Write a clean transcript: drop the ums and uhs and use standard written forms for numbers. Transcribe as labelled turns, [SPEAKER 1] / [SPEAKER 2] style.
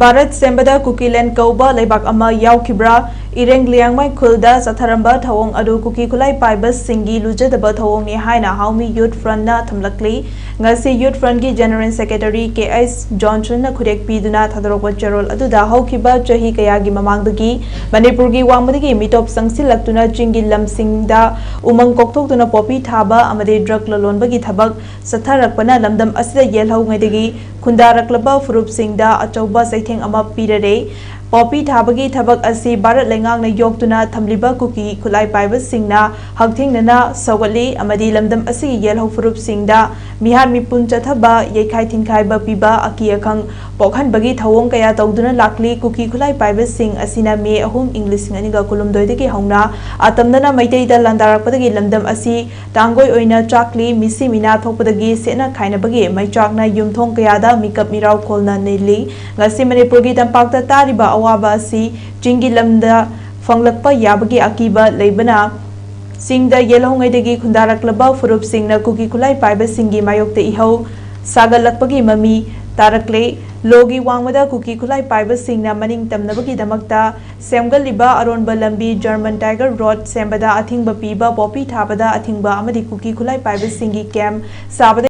[SPEAKER 1] Bharat sembada Kukiland kouba leibak ama yaokhibara ireng liangmai khulda satharamba thawong adu kuki khulai paibas singi lujadaba thawong ni haina haumi youth front na thamlakli ngasi youth front gi general secretary KS Johnson na khurek piduna thadorokwa charol aduda haukiba chahi kayagi mamangdagi Manipur gi wangmadagi mitop sangsilaktuna chingi lamsingda umang kokthokduna popi thaba amade drug lalonbagi thabak satharakpana lamdam asida yelhau ngaidagi khundaraklaba furup singda achauba saitheng ama pirare popi thabagi thabak asi Bharat lengang na yoktuna thamliba kuki khulai paibas singna hangthingnana sawali amadi lamdam asi yelhau furup singda mihar mipun chathaba yekhai thinkhai ba piba aki akhang pokhan bagi thawong kaya tawduna lakli kuki khulai paibas sing asina me ahum English nganiga kulumdoi degi hauna atamdana maitai da landarakpadagi lamdam asi tangoi oina chakli misi mina thokpadagi sena khaina bagi maichakna yumthong kaya da mikap mirau kholna neli ngasi Manipur gi tampakta tariba awaba asi chingi lamda fanglakpa yabagi akiba leibana singda yelhongaidagi khundaraklaba furup singna kuki khulai paiba singi mayokte ihau sagalakpagi mami tarakle logi wangmada kuki khulai paiba singna maning tamnabagi damakta semgaliba aronba lambi German Tiger Road sembada athingba piba popi thabada athingba amadi kuki khulai paiba singi camp sabada